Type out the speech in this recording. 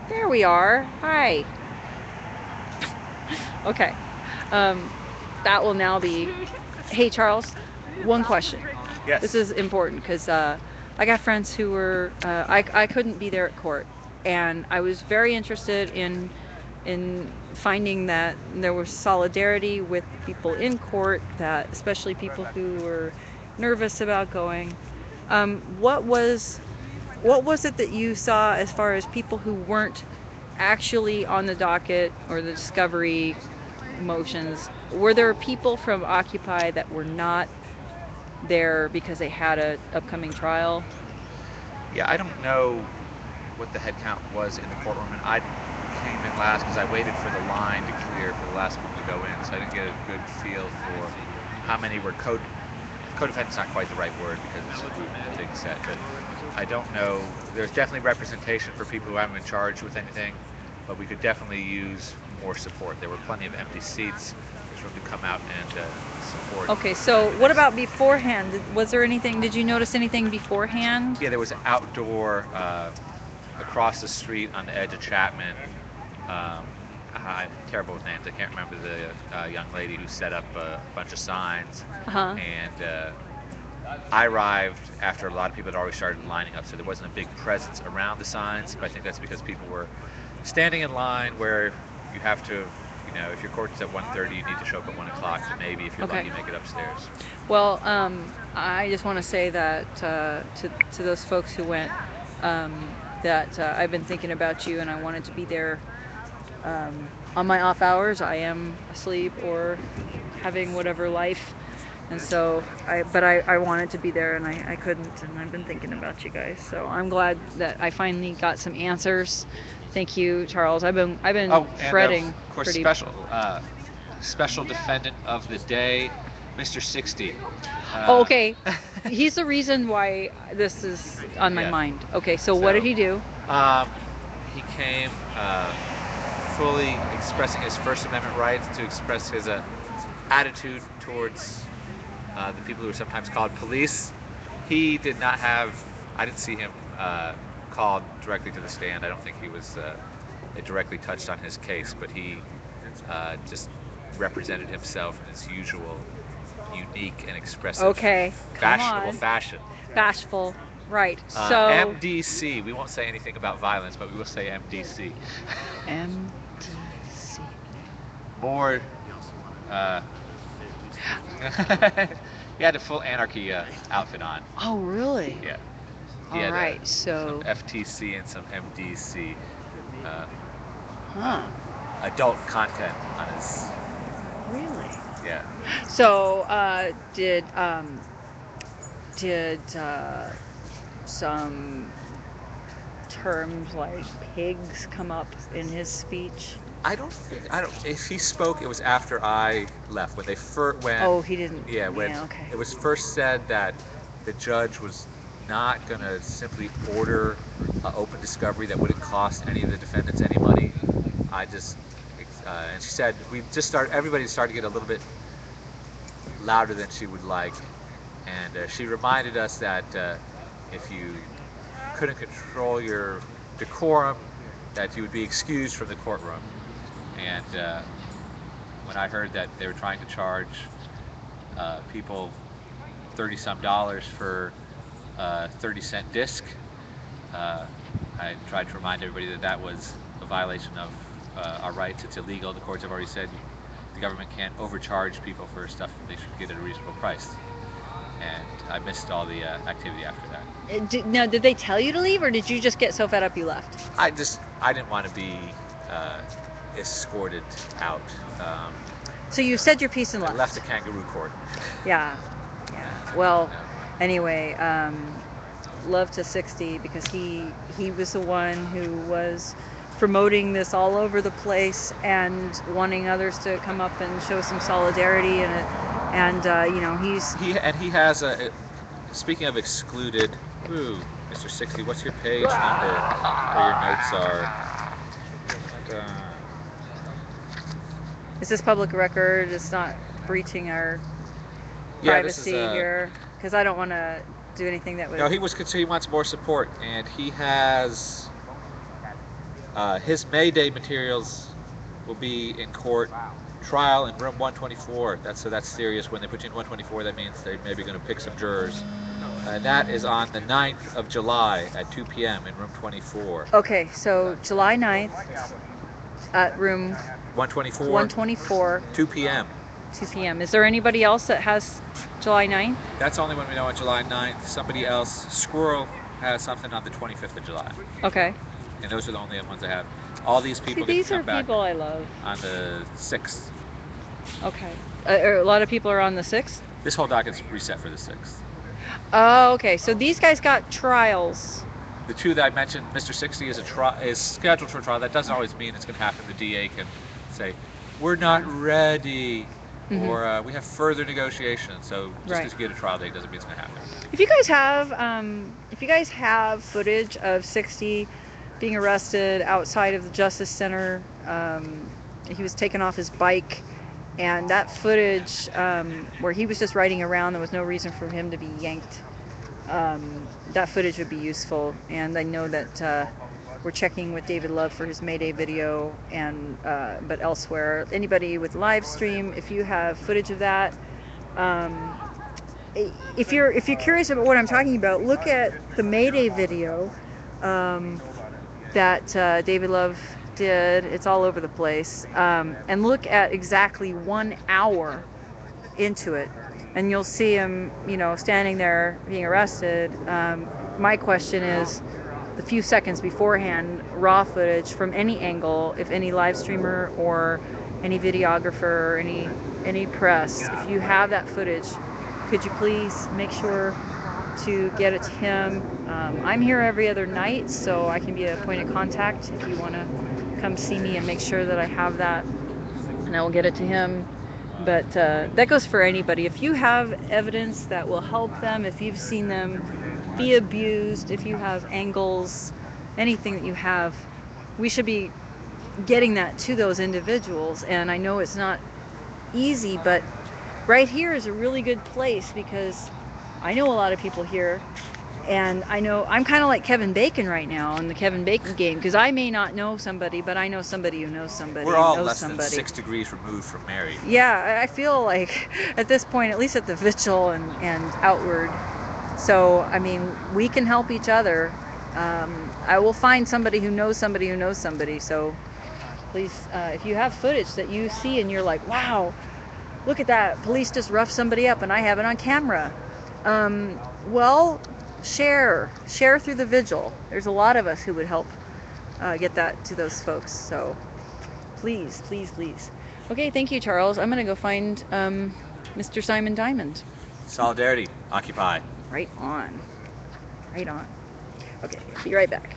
There we are. Hi. Okay. Um, that will now be. Hey, Charles. One question. This Yes. is important because I got friends who were. I couldn't be there at court, and I was very interested in finding that there was solidarity with the people in court, that especially people who were nervous about going. What was it that you saw as far as people who weren't actually on the docket or the discovery motions? Were there people from Occupy that were not there because they had a upcoming trial? Yeah, I don't know what the head count was in the courtroom, and I came in last because I waited for the line to clear for the last people to go in, so I didn't get a good feel for how many were co-defendants. Not quite the right word because it's a group, a big set, but I don't know. There's definitely representation for people who haven't been charged with anything, but we could definitely use more support. There were plenty of empty seats. There's room to come out and support Okay, so the what next. about beforehand? Was there anything, did you notice anything beforehand? Yeah, there was an outdoor across the street on the edge of Chapman. Um, I'm terrible with names. I can't remember the young lady who set up a bunch of signs, Uh-huh. and I arrived after a lot of people had already started lining up, so there wasn't a big presence around the signs. But I think that's because people were standing in line where you have to, if your court's at 1:30, you need to show up at 1 o'clock to maybe, if you're Okay. lucky, make it upstairs. Well, I just want to say that to those folks who went, that I've been thinking about you, and I wanted to be there on my off hours. I am asleep or having whatever life, and so I wanted to be there, and I couldn't, and I've been thinking about you guys. So I'm glad that I finally got some answers. Thank you, Charles. I've been Oh, and of fretting course, pretty. special defendant of the day, Mr. 60. Oh, Uh, okay. He's the reason why this is on my yeah. mind. Okay, so what did So he do? um, he came fully expressing his First Amendment rights to express his attitude towards the people who are sometimes called police. He did not have. I didn't see him called directly to the stand. I don't think he was. It directly touched on his case, but he just represented himself in his usual unique and expressive, Okay, come fashionable on. fashion. Bashful. Right. So, MDC. We won't say anything about violence, but we will say MDC. MDC. More. Uh, he had a full anarchy outfit on. Oh, really? Yeah, he All had right. some So, FTC and some MDC uh, uh, huh. adult content on his. Really? Yeah. So, did some terms like pigs come up in his speech? I don't think I don't. If he spoke, it was after I left when they first when Oh, he didn't. yeah when Yeah, okay. it was first said that the judge was not going to simply order open discovery that wouldn't cost any of the defendants any money. I just and she said we just started. Everybody started to get a little bit louder than she would like, and she reminded us that if you couldn't control your decorum, that you would be excused from the courtroom. And when I heard that they were trying to charge people 30 some dollars for a 30-cent disc, uh, I tried to remind everybody that that was a violation of our rights. It's illegal. The courts have already said the government can't overcharge people for stuff they should get at a reasonable price. And I missed all the activity after that. Now, did they tell you to leave, or did you just get so fed up you left? I didn't want to be uh, escorted out. Um, So you so said your piece and I left the left. kangaroo court. Yeah, yeah. Well, No. anyway, love to 60 because he was the one who was promoting this all over the place and wanting others to come up and show some solidarity in it. And he's He has a. Speaking of excluded, ooh, Mr. 60, what's your page number? Where your notes are? Uh, is this public record? It's not breaching our yeah, this is privacy here because I don't want to do anything that no. would. He wants more support, and he has His May Day materials will be in court, trial in room 124. That's serious. When they put you in 124, that means they're maybe going to pick some jurors. And that is on the 9th of July at 2 p.m. in room 24. Okay, so July 9th at room 124. 124, 2 p.m. 2 p.m. Is there anybody else that has July 9th? That's only when we know on July 9th. Somebody else, Squirrel, has something on the 25th of July. Okay. And those are the only ones I have. All these people See, get these to are come back people I love. on the 6th. Okay. A lot of people are on the 6th? This whole docket's reset for the 6th. Oh, okay. So these guys got trials. The two that I mentioned, Mr. 60 is scheduled for trial. That doesn't always mean it's going to happen. The DA can say, we're not ready, or we have further negotiations. So just Right. because you get a trial date doesn't mean it's going to happen. If you guys have footage of 60 being arrested outside of the Justice Center, he was taken off his bike, and that footage where he was just riding around, there was no reason for him to be yanked. That footage would be useful, and I know that we're checking with David Love for his Mayday video, and but elsewhere, anybody with live stream, if you have footage of that, if you're curious about what I'm talking about, look at the Mayday video that David Love did. It's all over the place, and look at exactly 1 hour into it, and you'll see him, standing there being arrested. My question is, the few seconds beforehand, raw footage from any angle, if any live streamer or any videographer or any press, if you have that footage, could you please make sure to get it to him? I'm here every other night, so I can be a point of contact if you want to come see me and make sure that I have that, and I will get it to him. But that goes for anybody. If you have evidence that will help them, if you've seen them be abused, if you have angles, anything that you have, we should be getting that to those individuals. And I know it's not easy, but right here is a really good place, because I know a lot of people here, and I know I'm kind of like Kevin Bacon right now in the Kevin Bacon game, because I may not know somebody, but I know somebody who knows somebody. We're all knows less somebody. than 6 degrees removed from married. Yeah, I feel like at this point, at least at the vigil and outward. So, I mean, we can help each other. I will find somebody who knows somebody who knows somebody. So please, if you have footage that you see and you're like, wow, look at that, police just roughed somebody up and I have it on camera. Well, share through the vigil. There's a lot of us who would help get that to those folks. So please, please, please. Okay, thank you, Charles. I'm going to go find Mr. Simon Diamond. Solidarity, Occupy. Right on. Right on. Okay, be right back.